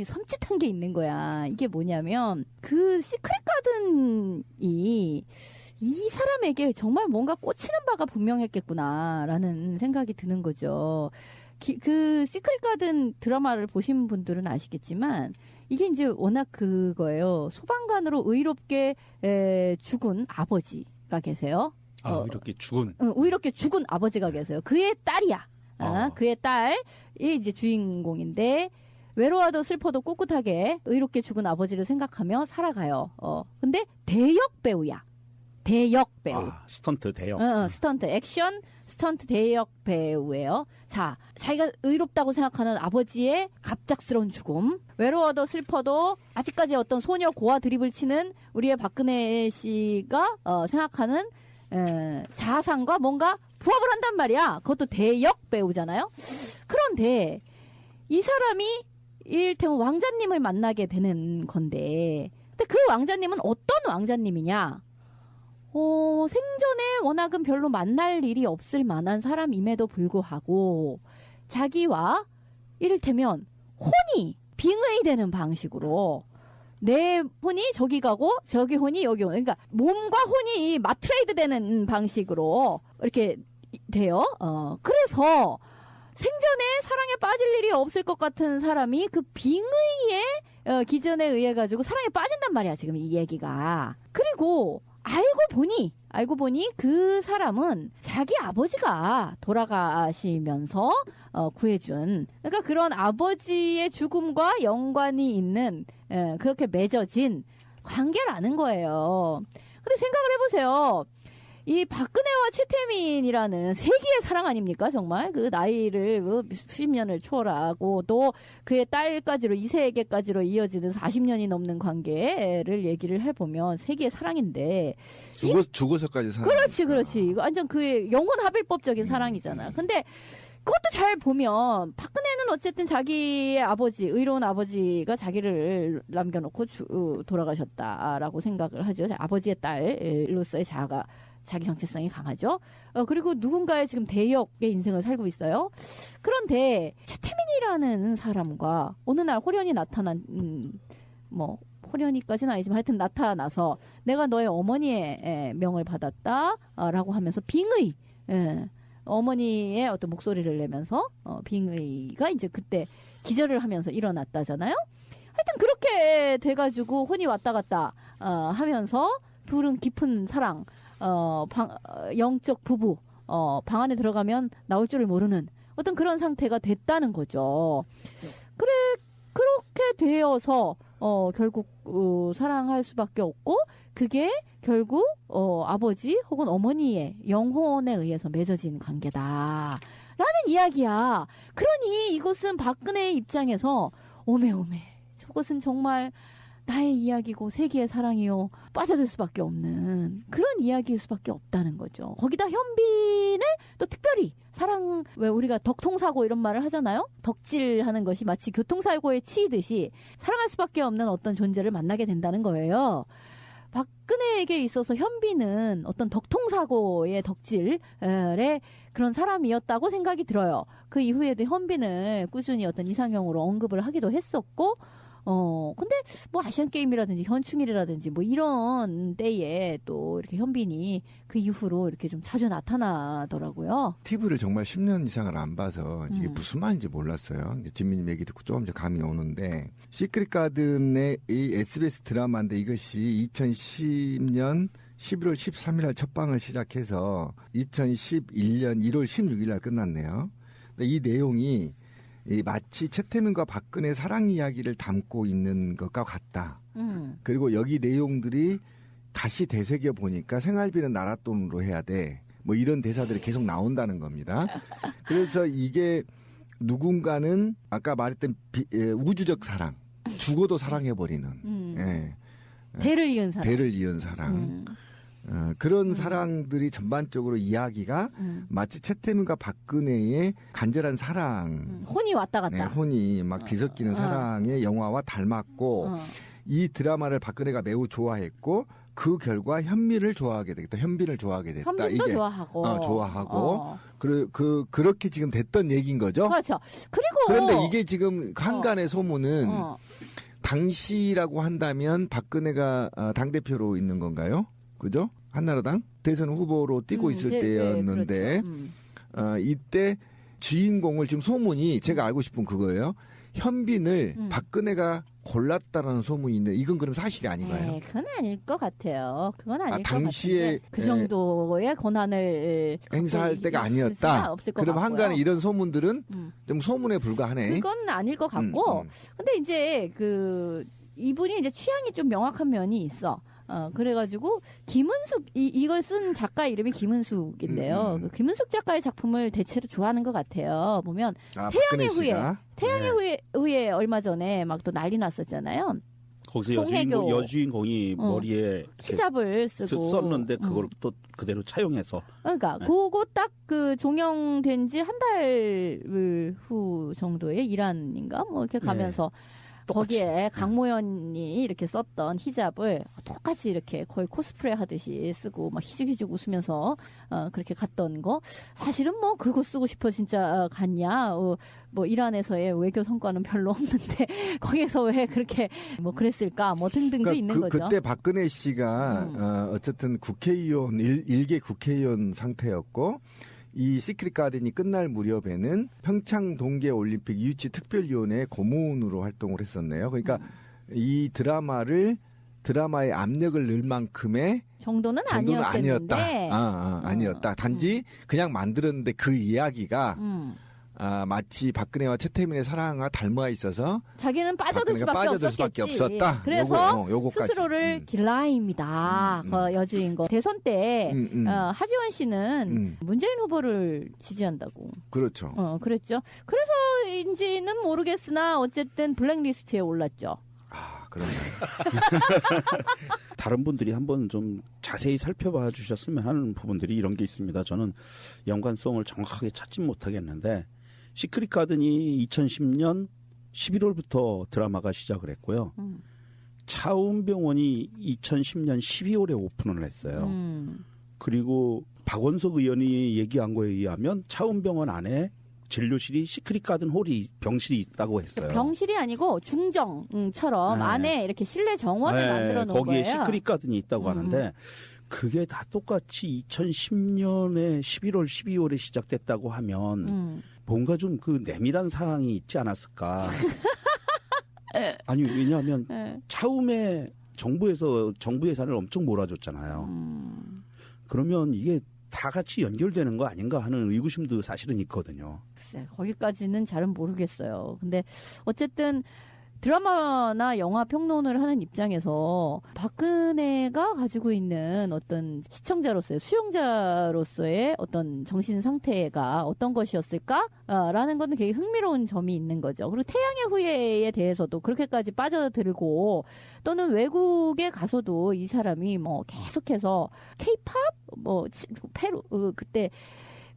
섬찟한 게 있는 거야. 이게 뭐냐면 그 시크릿 가든이 이 사람에게 정말 뭔가 꽂히는 바가 분명했겠구나라는 생각이 드는 거죠. 그 시크릿 가든 드라마를 보신 분들은 아시겠지만 이게 이제 워낙 그거예요. 소방관으로 의롭게 죽은 아버지가 계세요. 의롭게 죽은. 의롭게 죽은 아버지가 계세요. 그의 딸이야. 그의 딸이 이제 주인공인데 외로워도 슬퍼도 꿋꿋하게 의롭게 죽은 아버지를 생각하며 살아가요. 근데 대역 배우야. 대역 배우. 스턴트 대역. 스턴트, 액션, 스턴트 대역 배우예요. 자, 자기가 의롭다고 생각하는 아버지의 갑작스러운 죽음. 외로워도 슬퍼도 아직까지 어떤 소녀 고아 드립을 치는 우리의 박근혜 씨가 생각하는 자아상과 뭔가 부합을 한단 말이야. 그것도 대역 배우잖아요. 그런데 이 사람이 이를테면 왕자님을 만나게 되는 건데, 근데 그 왕자님은 어떤 왕자님이냐? 생전에 워낙은 별로 만날 일이 없을 만한 사람임에도 불구하고 자기와 이를테면 혼이 빙의되는 방식으로 내 혼이 저기 가고 저기 혼이 여기 오는, 그러니까 몸과 혼이 맞트레이드 되는 방식으로 이렇게 돼요. 그래서 생전에 사랑에 빠질 일이 없을 것 같은 사람이 그 빙의의 기전에 의해 가지고 사랑에 빠진단 말이야, 지금 이 얘기가. 그리고 알고 보니 그 사람은 자기 아버지가 돌아가시면서 구해준, 그러니까 그런 아버지의 죽음과 연관이 있는 그렇게 맺어진 관계라는 거예요. 근데 생각을 해보세요. 이 박근혜와 최태민이라는 세기의 사랑 아닙니까? 정말 그 나이를 수십 년을 초월하고 또 그의 딸까지로 2세에게까지로 이어지는 40년이 넘는 관계를 얘기를 해보면 세기의 사랑인데 죽어서까지 사랑. 그렇지. 이거 완전 그의 영혼 합일법적인 사랑이잖아. 근데 그것도 잘 보면 박근혜는 어쨌든 자기의 아버지, 의로운 아버지가 자기를 남겨놓고 돌아가셨다라고 생각을 하죠. 아버지의 딸로서의 자기 정체성이 강하죠. 그리고 누군가의 지금 대역의 인생을 살고 있어요. 그런데 최태민이라는 사람과 어느 날 호련이 호련이까지는 아니지만 하여튼 나타나서 내가 너의 어머니의 명을 받았다라고 하면서 빙의, 어머니의 어떤 목소리를 내면서 빙의가 이제 그때 기절을 하면서 일어났다잖아요. 하여튼 그렇게 돼가지고 혼이 왔다 갔다 하면서 둘은 깊은 사랑, 영적 부부, 방 안에 들어가면 나올 줄을 모르는 어떤 그런 상태가 됐다는 거죠. 그렇게 되어서, 결국, 사랑할 수밖에 없고, 그게 결국, 아버지 혹은 어머니의 영혼에 의해서 맺어진 관계다. 라는 이야기야. 그러니 이것은 박근혜의 입장에서, 오메, 저것은 정말, 나의 이야기고 세기의 사랑이요. 빠져들 수밖에 없는 그런 이야기일 수밖에 없다는 거죠. 거기다 현빈을 또 특별히 사랑, 왜 우리가 덕통사고 이런 말을 하잖아요. 덕질하는 것이 마치 교통사고에 치이듯이 사랑할 수밖에 없는 어떤 존재를 만나게 된다는 거예요. 박근혜에게 있어서 현빈은 어떤 덕통사고의 덕질의 그런 사람이었다고 생각이 들어요. 그 이후에도 현빈을 꾸준히 어떤 이상형으로 언급을 하기도 했었고, 근데 뭐 아시안게임이라든지 현충일이라든지 뭐 이런 때에 또 이렇게 현빈이 그 이후로 이렇게 좀 자주 나타나더라고요. TV를 정말 10년 이상을 안 봐서 이게 무슨 말인지 몰랐어요. 진미님 얘기 듣고 조금 감이 오는데, 시크릿 가든의 이 SBS 드라마인데 이것이 2010년 11월 13일 날 첫 방을 시작해서 2011년 1월 16일 날 끝났네요. 이 내용이 마치 최태민과 박근혜 사랑 이야기를 담고 있는 것과 같다. 그리고 여기 내용들이 다시 되새겨 보니까 생활비는 나라 돈으로 해야 돼. 뭐 이런 대사들이 계속 나온다는 겁니다. 그래서 이게 누군가는 아까 말했던 우주적 사랑, 죽어도 사랑해버리는. 대를 이은 사랑. 대를 이은 사랑. 그런 사랑들이 전반적으로 이야기가 마치 최태민과 박근혜의 간절한 사랑. 혼이 왔다 갔다. 네, 혼이 막 뒤섞이는 사랑의 영화와 닮았고, 이 드라마를 박근혜가 매우 좋아했고, 그 결과 현미를 좋아하게 되겠다. 현빈을 좋아하게 됐다. 현빈도 이게 좋아하고. 좋아하고 그렇게 지금 됐던 얘기인 거죠. 그렇죠. 그리고 그런데 이게 지금 한간의 소문은 어. 당시라고 한다면 박근혜가 당대표로 있는 건가요? 그죠? 한나라당 대선 후보로 뛰고 있을 때였는데 그렇죠. 이때 주인공을 지금 소문이 제가 알고 싶은 그거예요. 현빈을 박근혜가 골랐다라는 소문이 있는데 이건 그럼 사실이 아닌가요? 네, 그건 아닐 것 같아요. 그건 아닐 것 당시에 같은데 그 정도의 권한을 행사할 때가 아니었다. 그럼 한간에 이런 소문들은 좀 소문에 불과하네. 그건 아닐 것 같고. 근데 이제 이분이 이제 취향이 좀 명확한 면이 있어. 그래가지고 김은숙 이걸 쓴 작가 이름이 김은숙인데요. 그 김은숙 작가의 작품을 대체로 좋아하는 것 같아요. 보면 태양의 후예 얼마 전에 막 또 난리 났었잖아요. 거기서 여주인공이 머리에 히잡을 쓰고 썼는데 그걸 또 그대로 차용해서. 그러니까 그거 딱 종영된 지 한 달 후 정도에 이란인가 뭐 이렇게 가면서. 똑같이. 거기에 강모현이 이렇게 썼던 히잡을 똑같이 이렇게 거의 코스프레 하듯이 쓰고 막 희죽희죽 웃으면서 그렇게 갔던 거 사실은 뭐 그거 쓰고 싶어 진짜 갔냐 뭐 이란에서의 외교 성과는 별로 없는데 거기에서 왜 그렇게 뭐 그랬을까 뭐 등등도 그러니까 있는 거죠. 그때 박근혜 씨가 어쨌든 국회의원 일개 국회의원 상태였고 이 시크릿 가든이 끝날 무렵에는 평창 동계올림픽 유치 특별위원회 고문으로 활동을 했었네요. 그러니까 이 드라마의 압력을 넣을 만큼의 정도는 아니었다. 아니었는데 아니었다. 단지 그냥 만들었는데 그 이야기가 마치 박근혜와 최태민의 사랑과 닮아 있어서 자기는 빠져들 수밖에 없었다. 그래서 요거까지. 스스로를 길라임이다. 여주인공. 대선 때 하지원 씨는 문재인 후보를 지지한다고. 그렇죠. 그랬죠. 그래서인지는 모르겠으나 어쨌든 블랙리스트에 올랐죠. 그렇네요. 다른 분들이 한번 좀 자세히 살펴봐 주셨으면 하는 부분들이 이런 게 있습니다. 저는 연관성을 정확하게 찾지 못하겠는데 시크릿 가든이 2010년 11월부터 드라마가 시작을 했고요. 차움병원이 2010년 12월에 오픈을 했어요. 그리고 박원석 의원이 얘기한 거에 의하면 차움병원 안에 진료실이 시크릿 가든 홀이 병실이 있다고 했어요. 병실이 아니고 중정처럼 안에 이렇게 실내 정원을 만들어 놓은 거기에 거예요. 시크릿 가든이 있다고 하는데 그게 다 똑같이 2010년에 11월, 12월에 시작됐다고 하면 뭔가 좀 그 내밀한 상황이 있지 않았을까. 아니 왜냐하면 차움에 정부 예산을 엄청 몰아줬잖아요. 그러면 이게 다 같이 연결되는 거 아닌가 하는 의구심도 사실은 있거든요. 글쎄, 거기까지는 잘은 모르겠어요. 근데 어쨌든 드라마나 영화 평론을 하는 입장에서 박근혜가 가지고 있는 어떤 시청자로서의 수용자로서의 어떤 정신 상태가 어떤 것이었을까라는 것은 되게 흥미로운 점이 있는 거죠. 그리고 태양의 후예에 대해서도 그렇게까지 빠져들고 또는 외국에 가서도 이 사람이 뭐 계속해서 케이팝 뭐 페루 그때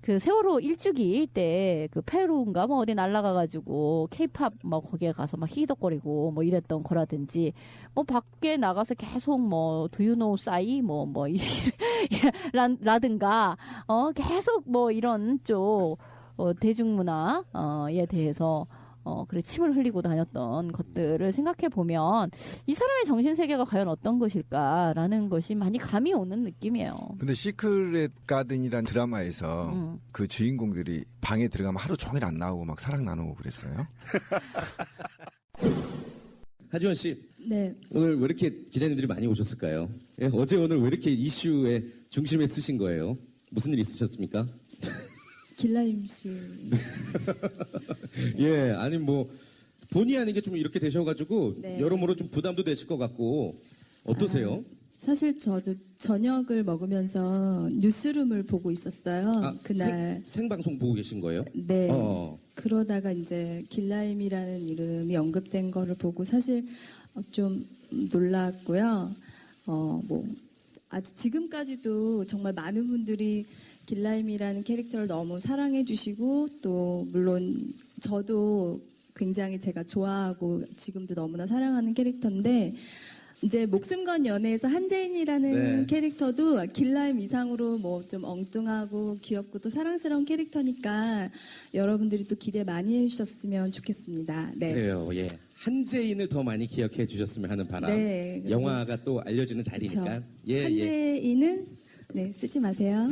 그 세월호 일주기 때 그 페루인가 뭐 어디 날아가가지고 케이팝 뭐 거기에 가서 막 히덕거리고 뭐 이랬던 거라든지 뭐 밖에 나가서 계속 뭐 Do you know 싸이 뭐 라든가 계속 뭐 이런 쪽 대중문화에 대해서 그래 침을 흘리고 다녔던 것들을 생각해 보면 이 사람의 정신 세계가 과연 어떤 것일까라는 것이 많이 감이 오는 느낌이에요. 근데 시크릿 가든이란 드라마에서 그 주인공들이 방에 들어가면 하루 종일 안 나오고 막 사랑 나누고 그랬어요. 하지원 씨, 네. 오늘 왜 이렇게 기자님들이 많이 오셨을까요? 예, 어제 오늘 왜 이렇게 이슈의 중심에 쓰신 거예요? 무슨 일 있으셨습니까? 길라임 씨. 예, 아니 뭐 본의 아니게 좀 이렇게 되셔가지고 네. 여러모로 좀 부담도 되실 것 같고 어떠세요? 사실 저도 저녁을 먹으면서 뉴스룸을 보고 있었어요. 그날. 생방송 보고 계신 거예요? 네. 그러다가 이제 길라임이라는 이름이 언급된 거를 보고 사실 좀 놀랐고요. 뭐 아직 지금까지도 정말 많은 분들이 길라임이라는 캐릭터를 너무 사랑해 주시고 또 물론 저도 굉장히 제가 좋아하고 지금도 너무나 사랑하는 캐릭터인데 이제 목숨 건 연애에서 한재인이라는 네. 캐릭터도 길라임 이상으로 뭐 좀 엉뚱하고 귀엽고 또 사랑스러운 캐릭터니까 여러분들이 또 기대 많이 해주셨으면 좋겠습니다. 네. 그래요. 예. 한재인을 더 많이 기억해 주셨으면 하는 바람. 네. 영화가 또 알려지는 자리니까. 그쵸. 예, 예. 한재인은 네, 쓰지 마세요.